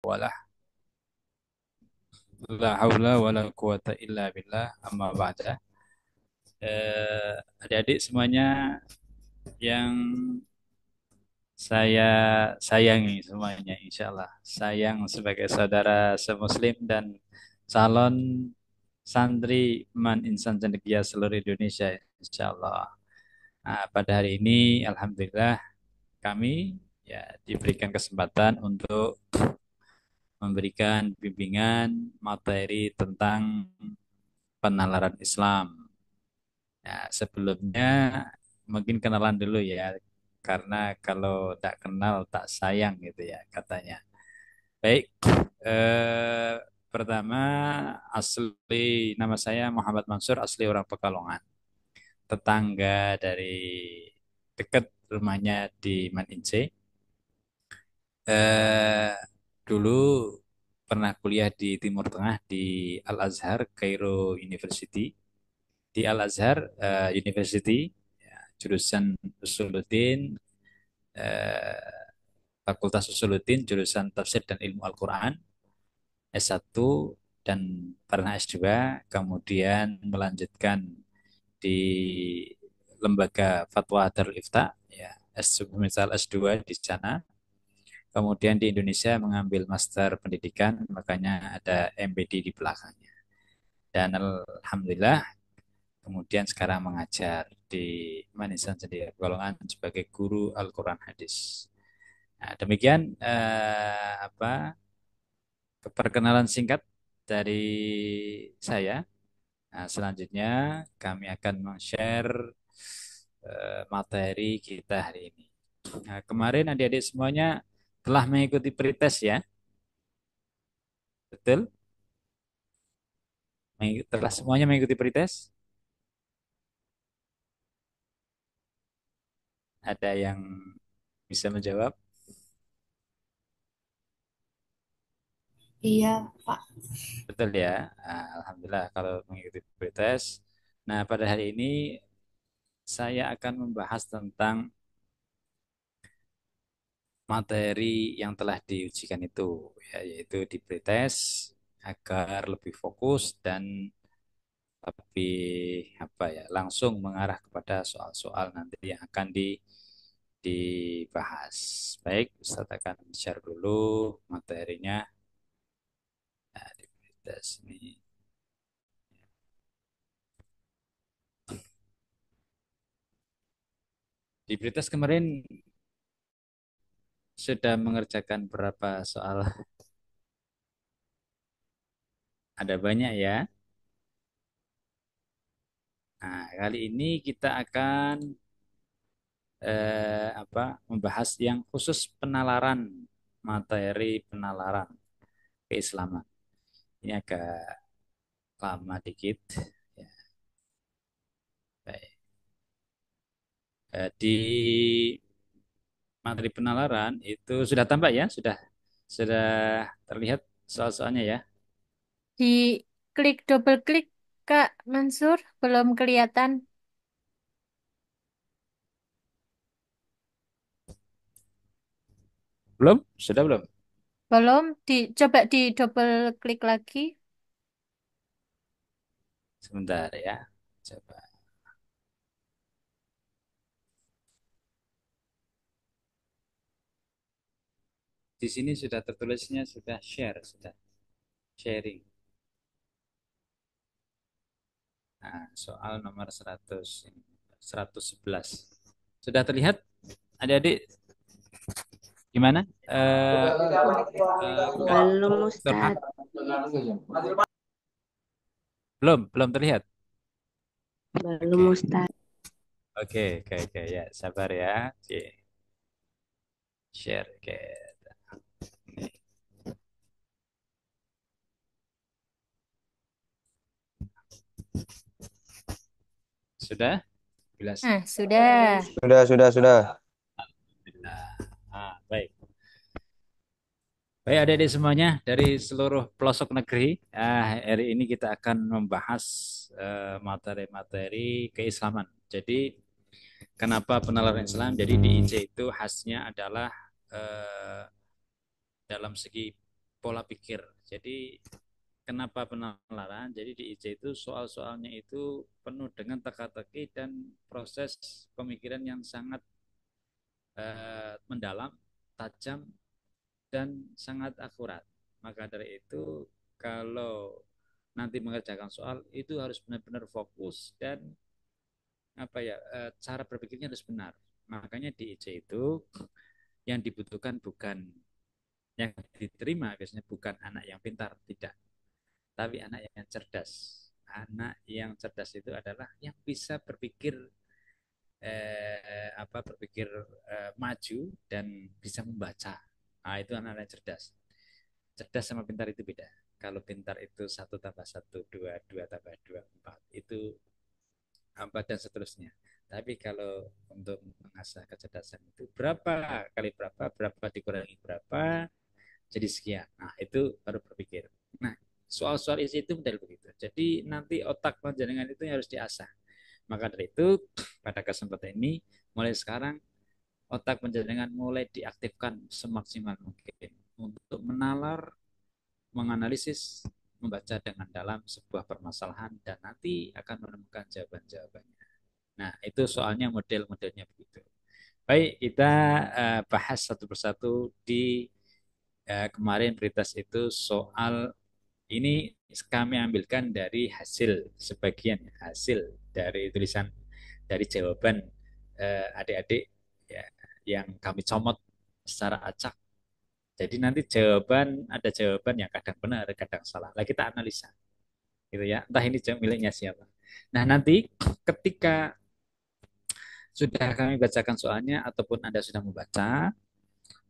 walah. La haula wala quwata illa billah. Amma ba'da. Adik-adik semuanya yang saya sayangi semuanya, insya Allah. Sayang sebagai saudara semuslim dan calon santri Man Insan Cendekia seluruh Indonesia, insya Allah. Nah, pada hari ini, alhamdulillah, kami ya diberikan kesempatan untuk memberikan bimbingan materi tentang penalaran Islam. Ya, sebelumnya mungkin kenalan dulu ya, karena kalau tak kenal tak sayang gitu ya katanya. Baik, eh, pertama asli nama saya Muhammad Mansur, asli orang Pekalongan, tetangga dari dekat rumahnya di Manince. Eh, Dulu pernah kuliah di Timur Tengah di Al Azhar Cairo University. Di Al Azhar University, ya, jurusan Usuluddin, eh, Fakultas Usuluddin, jurusan Tafsir dan Ilmu Al-Quran, S1 dan pernah S2, kemudian melanjutkan di Lembaga Fatwa Darul Ifta, ya, misal S2 di sana. Kemudian di Indonesia mengambil master pendidikan, makanya ada MPD di belakangnya. Dan alhamdulillah, kemudian sekarang mengajar di Manisan sendiri, Pekalongan sebagai guru Al-Quran Hadis. Nah, demikian perkenalan singkat dari saya. Nah, selanjutnya kami akan share materi kita hari ini. Nah, kemarin adik-adik semuanya telah mengikuti pretest ya, betul? Telah semuanya mengikuti pretest? Ada yang bisa menjawab? Iya, Pak. Betul ya. Nah, alhamdulillah kalau mengikuti pretest. Nah, pada hari ini saya akan membahas tentang materi yang telah diujikan itu, ya, yaitu di pretest agar lebih fokus dan lebih langsung mengarah kepada soal-soal nanti yang akan dibahas. Baik, Ustaz akan share dulu materinya. Nah, di pretest ini. Di pretest kemarin sudah mengerjakan berapa soal? Ada banyak ya. Nah, kali ini kita akan membahas yang khusus penalaran, materi penalaran keislaman. Ini agak lama dikit. Ya, baik. Di materi penalaran itu sudah tambah ya, sudah terlihat soal-soalnya ya. Di klik double klik Kak Mansur belum kelihatan. Belum? Sudah belum? Belum coba di double klik lagi. Sebentar ya. Coba. Di sini sudah tertulisnya sudah share, sudah sharing. Nah, soal nomor 111. Sudah terlihat adik-adik gimana? Kak Belum Turhan? Ustadz, Belum terlihat. belum Oke, Ustadz. oke, ya, sabar ya. Oke, share, oke. Sudah? Jelas. Nah, sudah. Sudah. Nah, baik. Baik adik-adik semuanya dari seluruh pelosok negeri, hari ini kita akan membahas materi-materi keislaman. Jadi, kenapa penalaran Islam? Jadi di IC itu khasnya adalah eh, dalam segi pola pikir. Jadi kenapa penalaran? Jadi di IJ itu soal-soalnya itu penuh dengan teka-teki dan proses pemikiran yang sangat mendalam, tajam, dan sangat akurat. Maka dari itu kalau nanti mengerjakan soal itu harus benar-benar fokus dan apa ya cara berpikirnya harus benar. Makanya di IJ itu yang dibutuhkan bukan yang diterima biasanya bukan anak yang pintar, tidak, tapi anak yang cerdas. Anak yang cerdas itu adalah yang bisa berpikir berpikir maju dan bisa membaca. Nah, itu anak yang cerdas. Cerdas sama pintar itu beda. Kalau pintar itu satu tambah satu dua, dua tambah dua empat, itu apa dan seterusnya. Tapi kalau untuk mengasah kecerdasan itu berapa kali berapa, berapa dikurangi berapa, jadi sekian. Nah, itu baru berpikir. Nah, soal-soal isi itu model begitu. Jadi nanti otak panjenengan itu harus diasah. Maka dari itu, pada kesempatan ini, mulai sekarang otak panjenengan mulai diaktifkan semaksimal mungkin untuk menalar, menganalisis, membaca dengan dalam sebuah permasalahan dan nanti akan menemukan jawaban-jawabannya. Nah, itu soalnya model-modelnya begitu. Baik, kita bahas satu persatu di kemarin Pritas itu soal ini kami ambilkan dari hasil sebagian hasil dari tulisan dari jawaban adik-adik ya, yang kami comot secara acak. Jadi nanti ada jawaban yang kadang benar, kadang salah. Lah kita analisa, gitu ya. Entah ini miliknya siapa. Nah nanti ketika sudah kami bacakan soalnya ataupun Anda sudah membaca,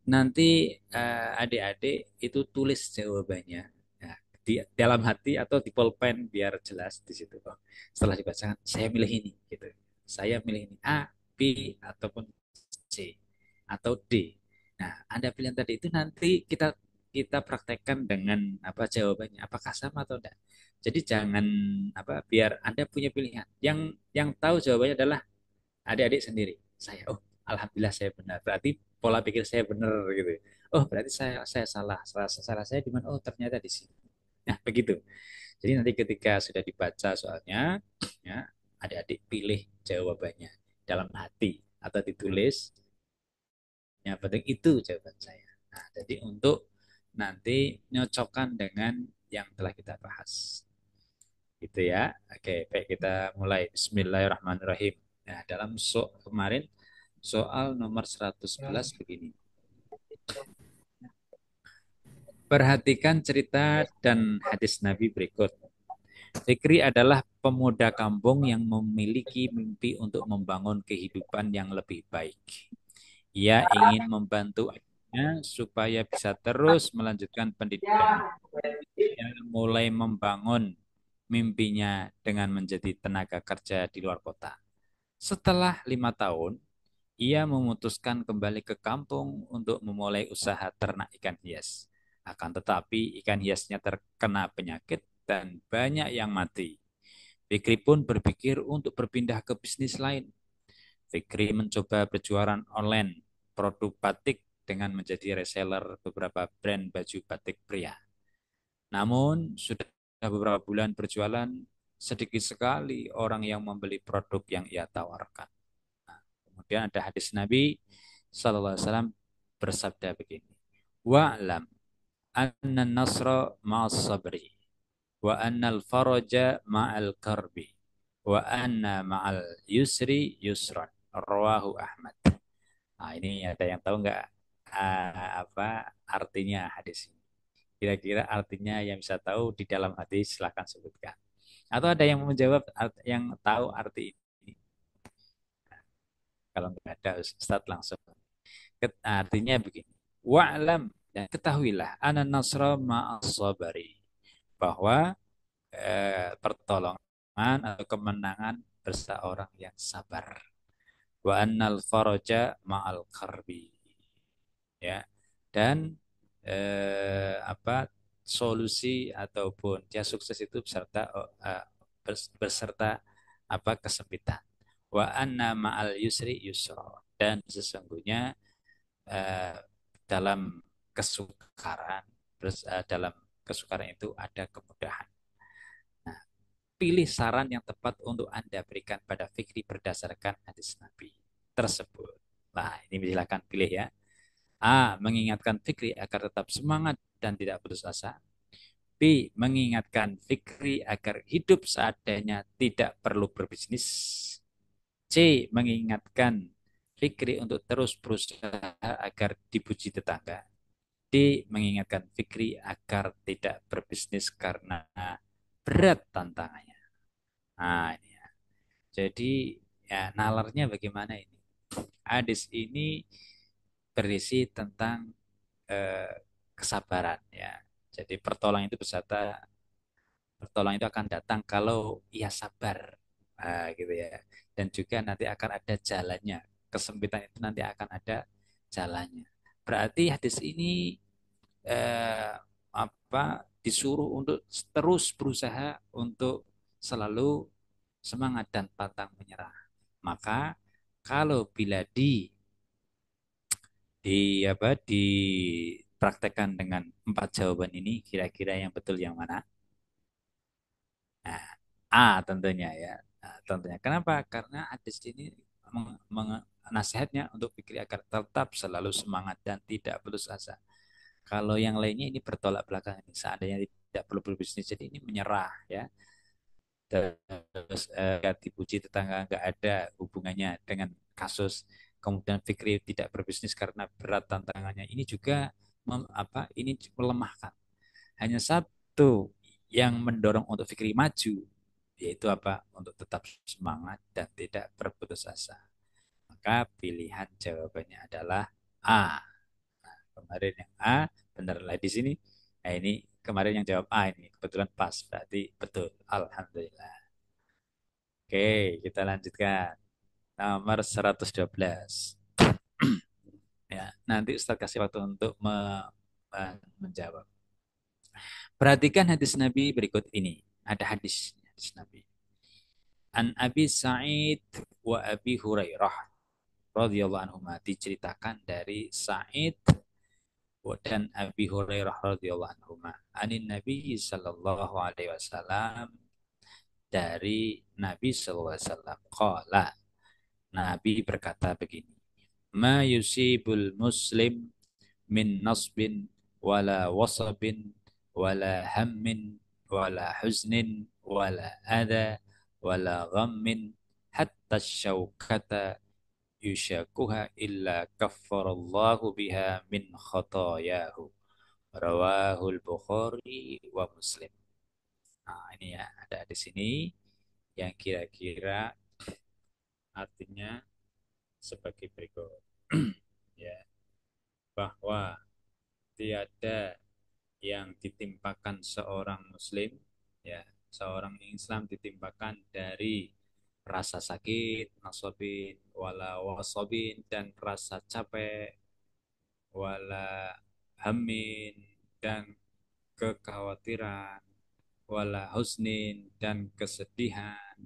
nanti adik-adik itu tulis jawabannya ya, di dalam hati atau di pulpen biar jelas di situ. Oh, setelah dibacakan saya milih ini gitu. Saya milih ini A, B ataupun C atau D. Nah, Anda pilihan tadi itu nanti kita kita praktekkan dengan apa jawabannya apakah sama atau tidak. Jadi jangan apa biar Anda punya pilihan. Yang tahu jawabannya adalah adik-adik sendiri. Saya, oh, alhamdulillah saya benar. Berarti pola pikir saya benar gitu. Oh, berarti saya salah. Salah saya di mana? Oh, ternyata di sini. Nah, begitu. Jadi nanti ketika sudah dibaca soalnya, ya, adik-adik pilih jawabannya dalam hati atau ditulis. Yang penting itu jawaban saya. Nah, jadi untuk nanti nyocokkan dengan yang telah kita bahas. Gitu ya. Oke, baik kita mulai. Bismillahirrahmanirrahim. Nah, dalam kemarin soal nomor 111 begini. Perhatikan cerita dan hadis Nabi berikut. Fikri adalah pemuda kampung yang memiliki mimpi untuk membangun kehidupan yang lebih baik. Ia ingin membantu ayahnya supaya bisa terus melanjutkan pendidikan. Ia mulai membangun mimpinya dengan menjadi tenaga kerja di luar kota. Setelah 5 tahun, ia memutuskan kembali ke kampung untuk memulai usaha ternak ikan hias. Akan tetapi ikan hiasnya terkena penyakit dan banyak yang mati. Fikri pun berpikir untuk berpindah ke bisnis lain. Fikri mencoba berjualan online produk batik dengan menjadi reseller beberapa brand baju batik pria. Namun sudah beberapa bulan berjualan, sedikit sekali orang yang membeli produk yang ia tawarkan. Kemudian ada hadis Nabi Sallallahu Alaihi Wasallam bersabda begini, wa'lam anna nasra ma'as sabri wa anna al-faraja ma'al karbi wa anna ma'al yusri yusran rawahu Ahmad. Nah, ini ada yang tahu nggak apa artinya hadis ini? Kira-kira artinya yang bisa tahu di dalam hadis silahkan sebutkan. Atau ada yang menjawab yang tahu arti ini? Kalau nggak ada Ustaz langsung. Artinya begini. Wa'lam dan ketahuilah ana nasra ma'as sabari bahwa pertolongan atau kemenangan bersama orang yang sabar. Wa annal faraja ma'al karbi. Ya. Dan solusi ataupun dia sukses itu beserta apa kesempitan. Wa anna ma'al yusri yusra dan sesungguhnya dalam kesukaran Terus dalam kesukaran itu ada kemudahan. Nah, pilih saran yang tepat untuk Anda berikan pada fikri berdasarkan hadis Nabi tersebut. Nah, ini silakan pilih ya. A. Mengingatkan fikri agar tetap semangat dan tidak putus asa. B. Mengingatkan fikri agar hidup seadanya tidak perlu berbisnis. C. Mengingatkan fikri untuk terus berusaha agar dipuji tetangga. D. Mengingatkan fikri agar tidak berbisnis karena berat tantangannya. Nah, ini ya. Jadi ya nalarnya bagaimana ini? Hadis ini berisi tentang eh, kesabaran ya. Jadi pertolongan itu akan datang kalau ia sabar. Gitu ya. Dan juga nanti akan ada jalannya. Kesempitan itu nanti akan ada jalannya. Berarti hadis ini eh, disuruh untuk terus berusaha untuk selalu semangat dan pantang menyerah. Maka kalau bila dipraktekkan dengan 4 jawaban ini, kira-kira yang betul yang mana? Nah, A tentunya ya. Nah, tentunya. Kenapa? Karena hadis ini nasihatnya untuk pikir agar tetap selalu semangat dan tidak putus asa. Kalau yang lainnya ini bertolak belakang ini. Seandainya tidak perlu berbisnis, jadi ini menyerah ya. Terus dipuji tetangga nggak ada hubungannya dengan kasus. Kemudian Fikri tidak berbisnis karena berat tantangannya. Ini juga ini melemahkan. Hanya satu yang mendorong untuk Fikri maju, yaitu apa? Untuk tetap semangat dan tidak berputus asa. Maka pilihan jawabannya adalah A. Kemarin yang A benar lah di sini. Nah ini kemarin yang jawab A ini kebetulan pas, berarti betul. Alhamdulillah. Oke, kita lanjutkan. Nomor 112. Ya, nanti Ustaz kasih waktu untuk menjawab. Perhatikan hadis Nabi berikut ini. Ada hadis Nabi. An Abi Sa'id wa Abi Hurairah radhiyallahu anhu, diceritakan dari Sa'id dan Abi Hurairah radhiyallahu anhu, anin Nabi sallallahu alaihi wasallam, dari Nabi sallallahu alaihi wasallam, qala, Nabi berkata begini, ma yusibul muslim min nasbin wala wasabin wala hammin wala huznin wala adha wala ghammin hatta syaukata yushakuha illa kaffarallahu biha min khatayahu. Rawahul Bukhari wa Muslim. Nah, ini ya ada di sini yang kira-kira artinya sebagai berikut. Ya, bahwa tiada yang ditimpakan seorang muslim, ya, seorang Islam ditimpakan dari rasa sakit, nasobin, wala wasobin, dan rasa capek, wala hamin, dan kekhawatiran, wala husnin, dan kesedihan,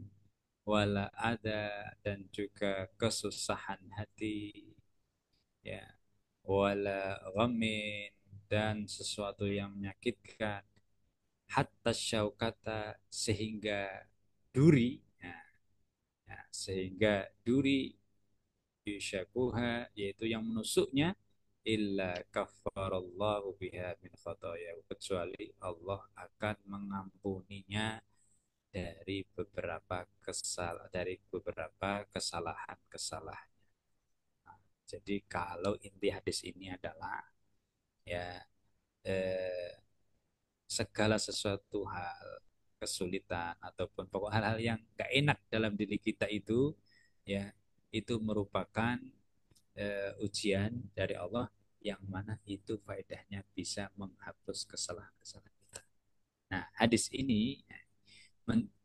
wala ada, dan juga kesusahan hati, ya, wala ghamin, dan sesuatu yang menyakitkan, hatta syaukata, sehingga duri, ya, ya, sehingga duri yushakuha, yaitu yang menusuknya, illa kafarallahu biha min khataya, kecuali Allah akan mengampuninya dari beberapa kesalahan-kesalahan. Nah, jadi kalau inti hadis ini adalah ya eh, segala sesuatu hal, kesulitan ataupun pokok hal-hal yang gak enak dalam diri kita itu, ya, itu merupakan ujian dari Allah yang mana itu faedahnya bisa menghapus kesalahan-kesalahan kita. Nah, hadis ini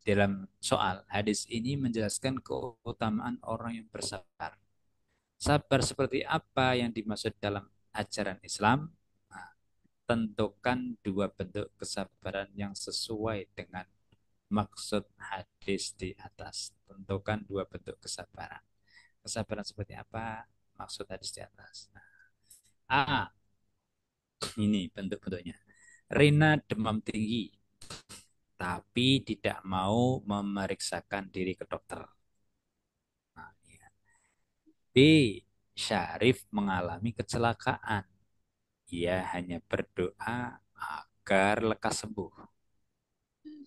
dalam soal hadis ini menjelaskan keutamaan orang yang bersabar. Sabar seperti apa yang dimaksud dalam ajaran Islam? Nah, tentukan 2 bentuk kesabaran yang sesuai dengan maksud hadis di atas. Tentukan 2 bentuk kesabaran. Kesabaran seperti apa? Maksud hadis di atas. Nah, A, ini bentuk-bentuknya. Rina demam tinggi, tapi tidak mau memeriksakan diri ke dokter. Nah, ya. B. Syarif mengalami kecelakaan. Ia hanya berdoa agar lekas sembuh.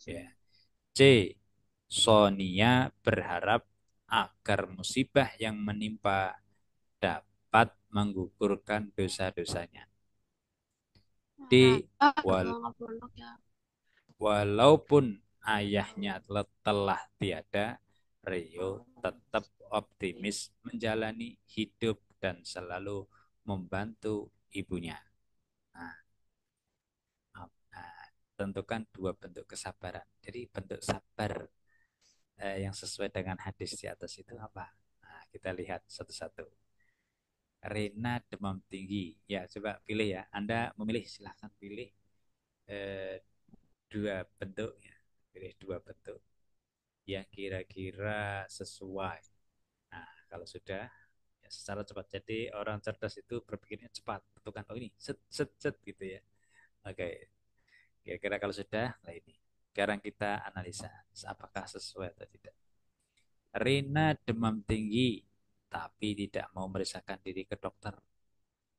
Ya. C. Sonia berharap agar musibah yang menimpa dapat menggugurkan dosa-dosanya. D. Wal Walaupun ayahnya telah tiada, Rio tetap optimis menjalani hidup dan selalu membantu ibunya. Nah, tentukan dua bentuk kesabaran. Jadi bentuk sabar yang sesuai dengan hadis di atas itu apa? Nah, kita lihat satu-satu. Rena demam tinggi. Ya, coba pilih ya. Anda memilih, silahkan pilih eh, dua bentuk ya. Pilih dua bentuk yang kira-kira sesuai. Nah, kalau sudah ya secara cepat. Jadi orang cerdas itu berpikirnya cepat. Tentukan oh ini set set set gitu ya. Oke, kira-kira kalau sudah, nah ini. Sekarang kita analisa apakah sesuai atau tidak. Rina demam tinggi tapi tidak mau memeriksakan diri ke dokter.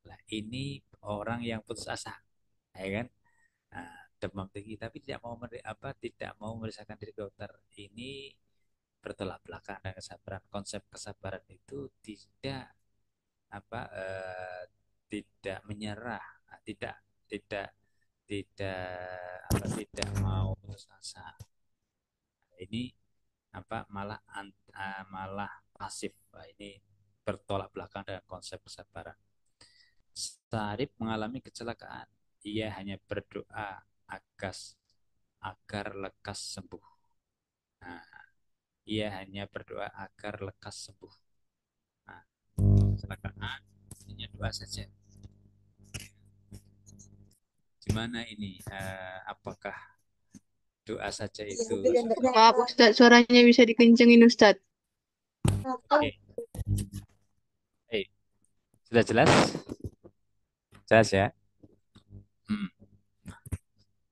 Nah, ini orang yang putus asa, ya kan? Nah, demam tinggi tapi tidak mau memeriksakan diri ke dokter. Ini bertolak belakang dengan kesabaran. Konsep kesabaran itu apa eh, tidak menyerah, tidak tidak tidak tidak mau putus asa. Ini malah pasif. Nah, ini bertolak belakang dengan konsep kesabaran. Sarip mengalami kecelakaan. Ia hanya berdoa agar lekas sembuh. Nah, ia hanya berdoa agar lekas sembuh. Nah, kecelakaan hanya doa saja. Gimana ini? Apakah doa saja itu sudah? Maaf Ustadz, suaranya bisa dikencengin Ustadz. Oke, hey, sudah jelas? Jelas ya. Hmm.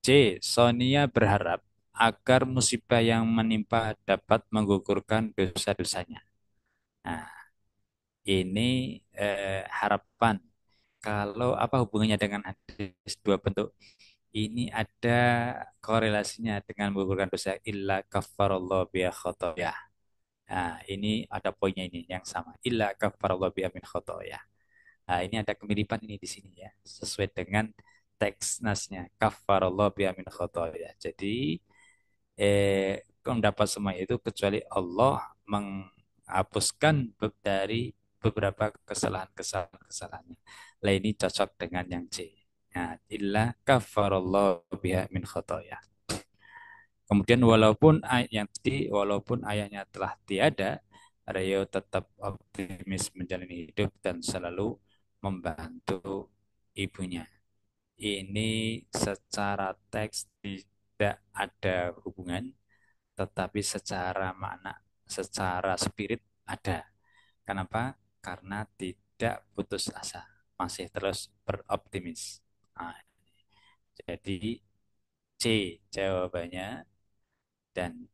C. Sonia berharap agar musibah yang menimpa dapat menggugurkan dosa-dosanya. Nah, ini harapan. Kalau apa hubungannya dengan hadis dua bentuk? Ini ada korelasinya dengan menggugurkan dosa illa kafarallahu biha khotoyah. Nah, ini ada poinnya ini yang sama. Illa kafarallahu biha min khotoyah. Nah, ini ada kemiripan ini di sini ya. Sesuai dengan teks nasnya. Kafarallahu biha min khotoyah. Jadi mendapat semua itu kecuali Allah menghapuskan dari beberapa kesalahan-kesalahannya. Lah ini cocok dengan yang C. Nah, illa kafarallahu biha min khotoya. Kemudian walaupun ayahnya telah tiada, Rio tetap optimis menjalani hidup dan selalu membantu ibunya. Ini secara teks tidak ada hubungan, tetapi secara makna, secara spirit ada. Kenapa? Karena tidak putus asa, masih terus beroptimis. Nah, jadi C jawabannya dan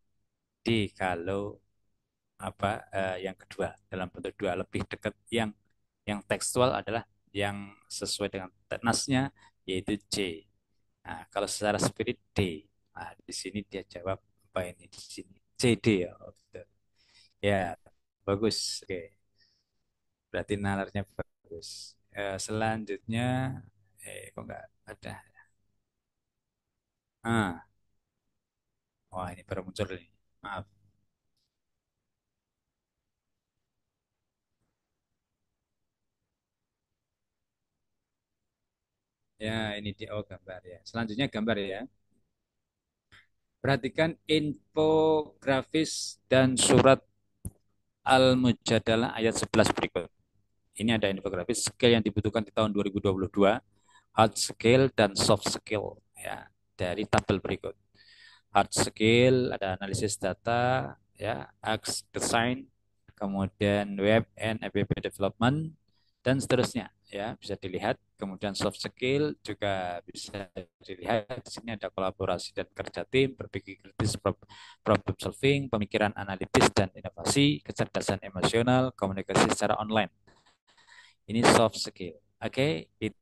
D kalau yang kedua dalam bentuk dua lebih dekat yang tekstual adalah yang sesuai dengan nasnya yaitu C. Nah, kalau secara spirit D. Nah, di sini dia jawab apa ini di sini CD ya. Oh, gitu. Ya, bagus. Oke, berarti nalarnya bagus. Selanjutnya, kok nggak ada? Ah, wah ini baru muncul nih. Maaf. Ya, ini dia. Oh, gambar ya. Selanjutnya gambar ya. Perhatikan infografis dan surat Al-Mujadalah ayat 11 berikut. Ini ada infografis skill yang dibutuhkan di tahun 2022, hard skill dan soft skill ya dari tabel berikut. Hard skill ada analisis data ya, UX design, kemudian web and app development, dan seterusnya ya, bisa dilihat. Kemudian soft skill juga bisa dilihat. Di sini ada kolaborasi dan kerja tim, berpikir kritis, problem solving, pemikiran analitis dan inovasi, kecerdasan emosional, komunikasi secara online. Ini soft skill. Oke, itu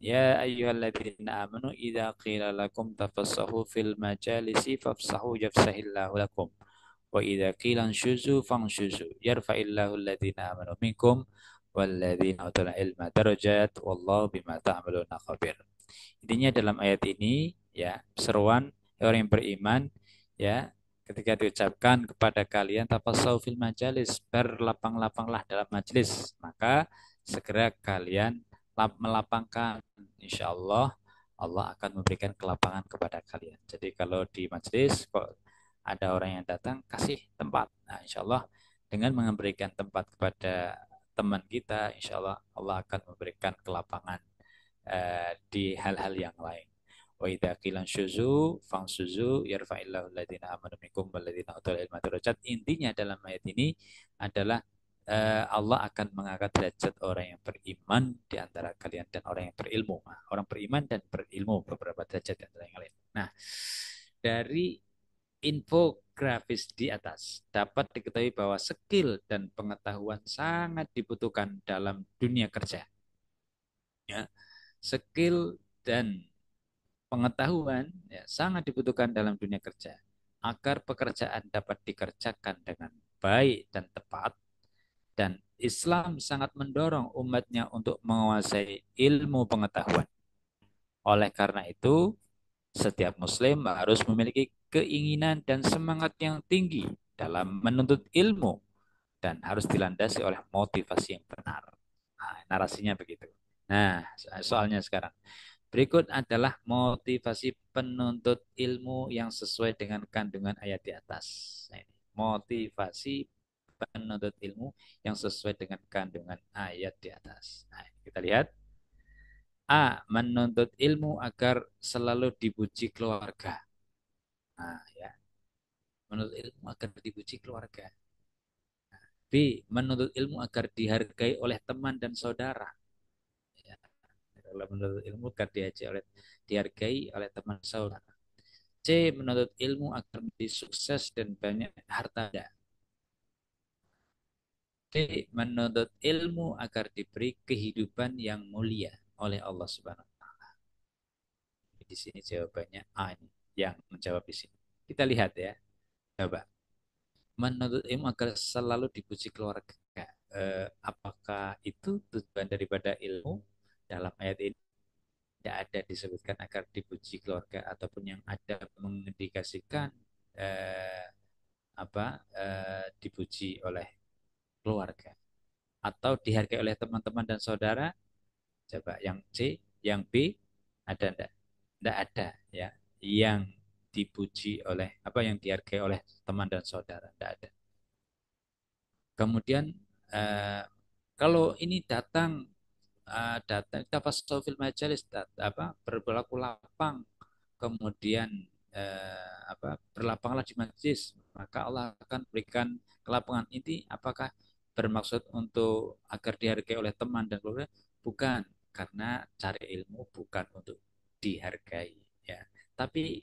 ya ayyuhalladzina amanu idza qila lakum tafassahu fil majalisi fafsahu yafsahillahu lakum wa idza qila anshuzu fanshuzu yarfa'illahu alladzina amanu minkum walladzina utul ilma darajat wallahu bima ta'maluna khabir. Intinya dalam ayat ini ya, seruan orang yang beriman ya, ketika diucapkan kepada kalian tafassahu fil majalis, berlapang-lapanglah dalam majelis, maka segera kalian melapangkan, insya Allah Allah akan memberikan kelapangan kepada kalian. Jadi kalau di majelis kok ada orang yang datang, kasih tempat. Nah, insya Allah dengan memberikan tempat kepada teman kita, insya Allah Allah akan memberikan kelapangan di hal-hal yang lain. Wa idza qila syuzu fangsuzu yarfa'illahu alladziina aamanu minkum walladziina utul ilma darajat. Intinya dalam ayat ini adalah Allah akan mengangkat derajat orang yang beriman di antara kalian dan orang yang berilmu. Nah, orang beriman dan berilmu beberapa derajat di antara yang lain. Nah, dari infografis di atas dapat diketahui bahwa skill dan pengetahuan sangat dibutuhkan dalam dunia kerja. Ya, skill dan pengetahuan ya, sangat dibutuhkan dalam dunia kerja agar pekerjaan dapat dikerjakan dengan baik dan tepat, dan Islam sangat mendorong umatnya untuk menguasai ilmu pengetahuan. Oleh karena itu, setiap muslim harus memiliki keinginan dan semangat yang tinggi dalam menuntut ilmu dan harus dilandasi oleh motivasi yang benar. Nah, narasinya begitu. Nah, soalnya sekarang. Berikut adalah motivasi penuntut ilmu yang sesuai dengan kandungan ayat di atas. Nah, ini. Motivasi penuntut ilmu yang sesuai dengan kandungan ayat di atas. Nah, kita lihat. A. Menuntut ilmu agar selalu dipuji keluarga. Nah, ya. Menuntut ilmu agar dipuji keluarga. B. Menuntut ilmu agar dihargai oleh teman dan saudara. Ya. Kalau menuntut ilmu agar dihargai oleh teman saudara. C. Menuntut ilmu agar menjadi sukses dan banyak harta. D. Menuntut ilmu agar diberi kehidupan yang mulia oleh Allah Subhanahu wa taala. Di sini jawabannya A ini yang menjawab di sini. Kita lihat ya. Coba. Menuntut ilmu agar selalu dipuji keluarga. Apakah itu tujuan daripada ilmu dalam ayat ini? Tidak ada disebutkan agar dipuji keluarga, ataupun yang ada mengindikasikan eh, dipuji oleh keluarga atau dihargai oleh teman-teman dan saudara. Coba yang C, yang B, ada enggak? Enggak ada ya. Yang dipuji oleh yang dihargai oleh teman dan saudara, enggak ada. Kemudian eh, kalau ini datang tafassul majalis, berlaku lapang, kemudian berlapanglah di majlis, maka Allah akan berikan kelapangan. Ini apakah bermaksud untuk agar dihargai oleh teman dan keluarga? Bukan, karena cari ilmu bukan untuk dihargai ya, tapi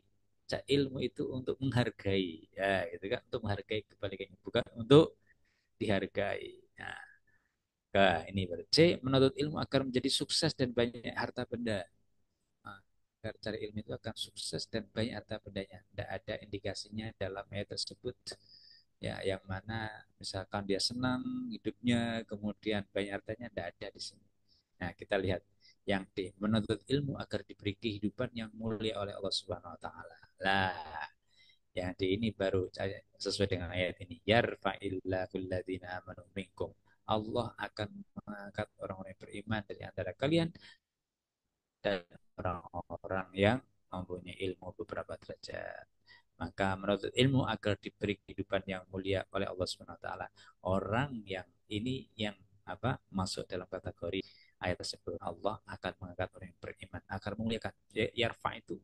ilmu itu untuk menghargai ya, gitu kan, untuk menghargai kebalikannya, bukan untuk dihargai. Nah, ini baru C. Menuntut ilmu agar menjadi sukses dan banyak harta benda. Nah, agar cari ilmu itu akan sukses dan banyak harta bendanya. Tidak ada indikasinya dalam ayat tersebut. Ya, yang mana misalkan dia senang hidupnya, kemudian banyak hartanya, tidak ada di sini. Nah, kita lihat yang D. Menuntut ilmu agar diberi kehidupan yang mulia oleh Allah Subhanahu Wa Taala. Lah, yang di ini baru sesuai dengan ayat ini. Yarfa'illahu alladzina amanu minkum. Allah akan mengangkat orang-orang yang beriman dari antara kalian dan orang-orang yang mempunyai ilmu beberapa derajat. Maka menuntut ilmu agar diberi kehidupan yang mulia oleh Allah Subhanahu wa taala. Orang yang ini yang masuk dalam kategori ayat tersebut. Allah akan mengangkat orang yang beriman agar memuliakan. Yarfa itu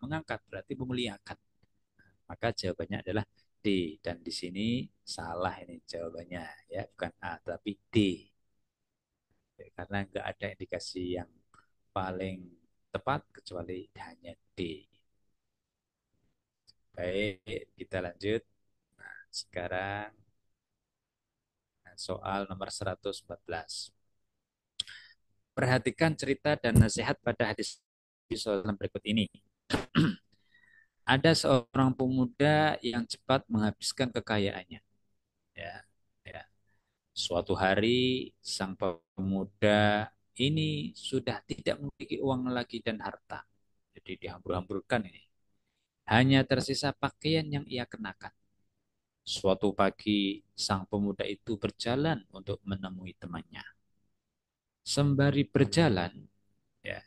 mengangkat berarti memuliakan. Maka jawabannya adalah D. D. Dan di sini salah ini jawabannya ya, bukan A tapi D. Karena nggak ada indikasi yang paling tepat kecuali hanya D. Baik, kita lanjut. Sekarang soal nomor 114. Perhatikan cerita dan nasihat pada hadis soal berikut ini. Ada seorang pemuda yang cepat menghabiskan kekayaannya. Ya, ya. Suatu hari sang pemuda ini sudah tidak memiliki uang lagi dan harta. Jadi dihambur-hamburkan ini. Hanya tersisa pakaian yang ia kenakan. Suatu pagi sang pemuda itu berjalan untuk menemui temannya. Sembari berjalan, ya,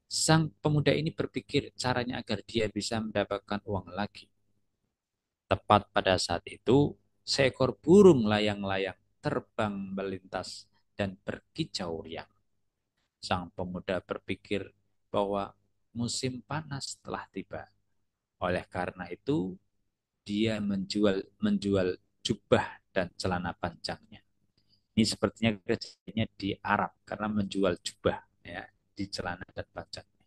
sang pemuda ini berpikir caranya agar dia bisa mendapatkan uang lagi. Tepat pada saat itu, seekor burung layang-layang terbang melintas dan berkicau riang. Sang pemuda berpikir bahwa musim panas telah tiba. Oleh karena itu, dia menjual jubah dan celana panjangnya. Ini sepertinya kerjanya di Arab karena menjual jubah ya, di celana dan panjangnya.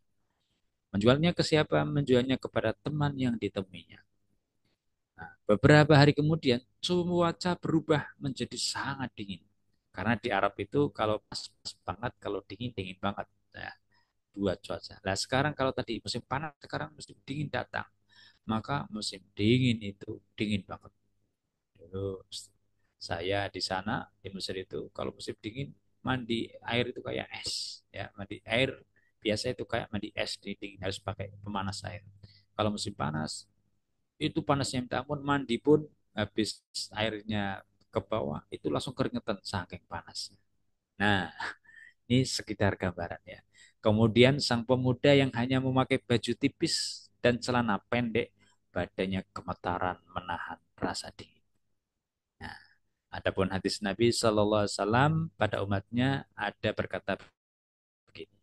Menjualnya ke siapa? Menjualnya kepada teman yang ditemuinya. Nah, beberapa hari kemudian cuaca berubah menjadi sangat dingin. Karena di Arab itu kalau pas banget, kalau dingin dingin banget. Nah, dua cuaca. Nah sekarang kalau tadi musim panas, sekarang musim dingin datang. Maka musim dingin itu dingin banget. Dulu saya di sana di Mesir itu kalau musim dingin mandi air itu kayak es ya, mandi air biasa itu kayak mandi es di dingin, harus pakai pemanas air. Kalau musim panas itu panasnya minta ampun, mandi pun habis airnya ke bawah itu langsung keringetan saking panasnya. Nah, ini sekitar gambarannya. Kemudian sang pemuda yang hanya memakai baju tipis dan celana pendek, badannya gemetaran menahan rasa dingin. Nah, adapun hadis Nabi Shallallahu Alaihi Wasallam pada umatnya ada berkata begini.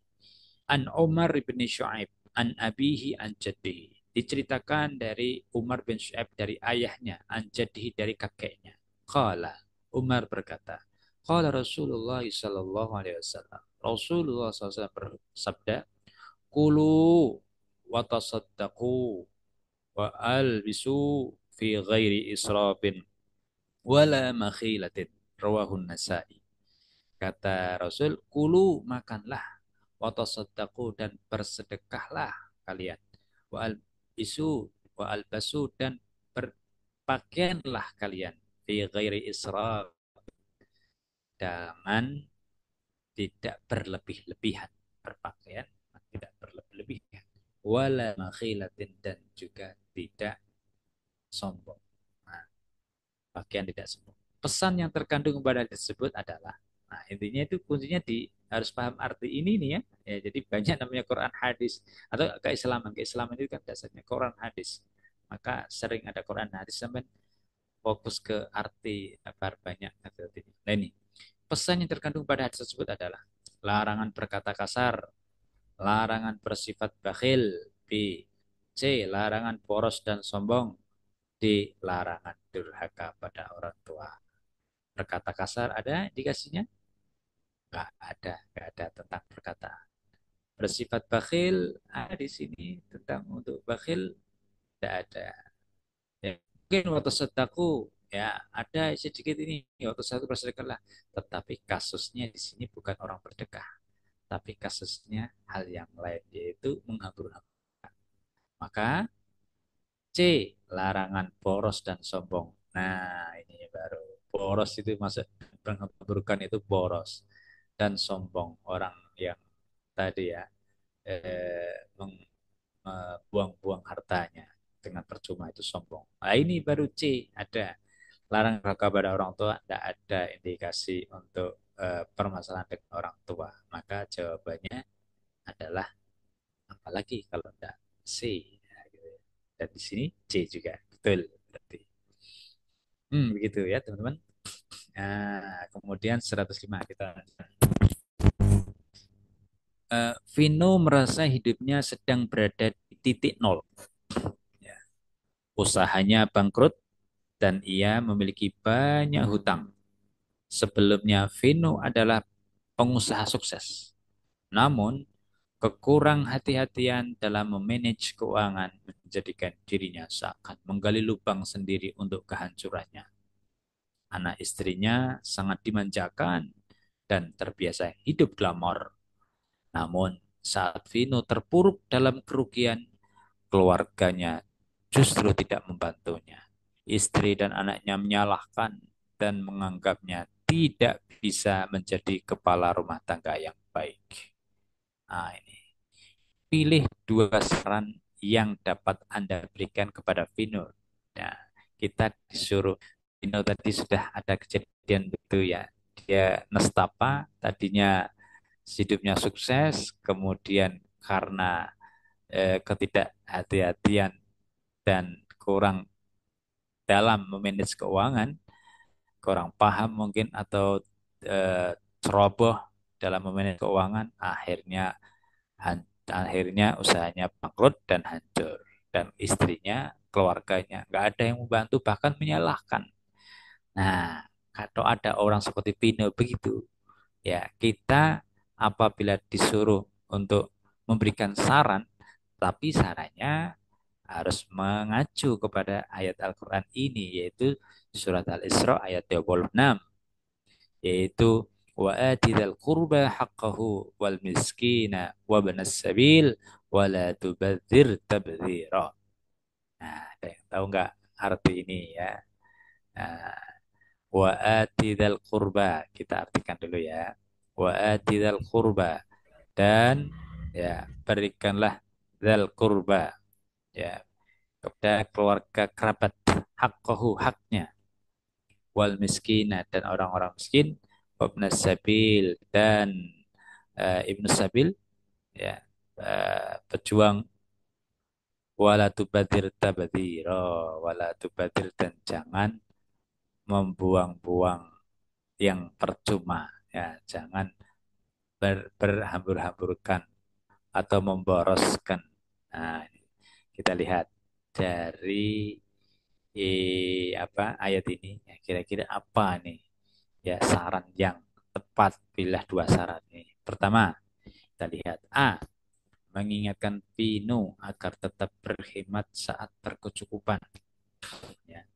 An Umar bin Shu'aib an abihi an jaddihi. Diceritakan dari Umar bin Shu'aib dari ayahnya, an jaddihi dari kakeknya. Qala, Umar berkata, Qala Rasulullah sallallahu alaihi wasallam. Rasulullah SAW bersabda, Kulu wa tasaddaqu wa albisu fi ghairi israfin wala makhilatin. Rawahun Nasa'i. Kata Rasul, kulu makanlah, watasaddaqu dan bersedekahlah kalian. Wa al isu wa albasu dan berpakaianlah kalian fi ghairi israf, dengan tidak berlebih-lebihan, berpakaian tidak berlebih-lebihan, wala makhilatin dan juga tidak sombong. Nah, pakaian tidak sombong. Pesan yang terkandung pada tersebut adalah, nah intinya itu kuncinya di harus paham arti ini nih ya. Ya jadi banyak namanya Quran hadis atau keislaman. Keislaman itu kan dasarnya Quran hadis. Maka sering ada Quran hadis sampai fokus ke arti apa banyak arti. Nah ini pesan yang terkandung pada hadis tersebut adalah larangan berkata kasar, larangan bersifat bakhil, B, C, larangan boros dan sombong, D, larangan durhaka pada orang tua. Berkata kasar ada indikasinya? Nggak ada tentang perkataan. Bersifat bakhil ada di sini tentang untuk bakhil tidak ada. Ya, mungkin waktu sedekah ya ada sedikit ini waktu satu bersedekahlah. Tetapi kasusnya di sini bukan orang bersedekah, tapi kasusnya hal yang lain yaitu menghambur-hamburkan. Maka C, larangan boros dan sombong. Nah, ini baru boros itu masuk menghamburkan itu boros dan sombong orang yang tadi ya membuang-buang hartanya dengan percuma itu sombong. Nah, ini baru C, ada larang kepada orang tua, tidak ada indikasi untuk permasalahan dengan orang tua. Maka jawabannya adalah apalagi kalau tidak C. Nah, gitu. Dan di sini C juga betul berarti. Begitu ya teman-teman. Nah, kemudian 105 kita. Vino merasa hidupnya sedang berada di titik nol. Ya. Usahanya bangkrut, dan ia memiliki banyak hutang. Sebelumnya Vino adalah pengusaha sukses. Namun, kekurang hati-hatian dalam memanage keuangan menjadikan dirinya seakan menggali lubang sendiri untuk kehancurannya. Anak istrinya sangat dimanjakan dan terbiasa hidup glamor. Namun, saat Vino terpuruk dalam kerugian, keluarganya justru tidak membantunya. Istri dan anaknya menyalahkan dan menganggapnya tidak bisa menjadi kepala rumah tangga yang baik. Nah, ini. Pilih dua saran yang dapat Anda berikan kepada Vino. Nah, kita disuruh, Vino tadi sudah ada kejadian begitu ya. Dia nestapa, tadinya hidupnya sukses, kemudian karena ketidakhati-hatian dan kurang dalam memanage keuangan, kurang paham mungkin atau ceroboh dalam memanage keuangan, akhirnya usahanya bangkrut dan hancur. Dan istrinya, keluarganya, nggak ada yang membantu, bahkan menyalahkan. Nah, kalau ada orang seperti Vino begitu, ya kita apabila disuruh untuk memberikan saran, tapi sarannya harus mengacu kepada ayat Al-Quran ini, yaitu surat Al-Isra ayat 26, yaitu wa atidal qurba haqqahu wal miskina wa banas sabil wa la tubadzir tabdzira. Nah, ada yang tahu nggak arti ini ya? Nah, wa atidal qurba, kita artikan dulu ya. Wa atidal qurba, dan ya berikanlah zal qurba, ya, kepada keluarga kerabat, haqqahu, haknya, wal miskina, dan orang-orang miskin, wabnas sabil, dan ibnu sabil, ya, pejuang, wala tubadir tabadiro, wala tubadir, dan jangan membuang-buang yang percuma, ya, jangan berhambur-hamburkan atau memboroskan. Nah, kita lihat dari ayat ini, ya, kira-kira apa nih ya saran yang tepat. Pilih dua saran ini. Pertama, kita lihat A, mengingatkan Vino agar tetap berhemat saat berkecukupan, ya,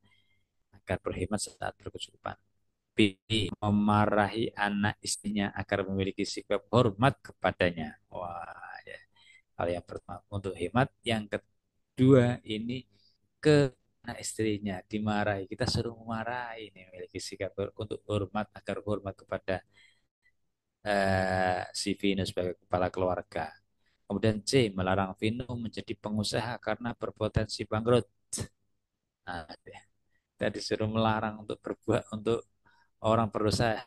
agar berhemat saat berkecukupan. B, memarahi anak istrinya agar memiliki sikap hormat kepadanya. Wah, ya. Hal yang pertama untuk hemat, yang kedua ini ke anak istrinya dimarahi, kita suruh memarahi, ini memiliki sikap untuk hormat, agar hormat kepada si Vino sebagai kepala keluarga. Kemudian C, melarang Vino menjadi pengusaha karena berpotensi bangkrut. Nah, kita disuruh melarang untuk berbuat untuk orang berusaha.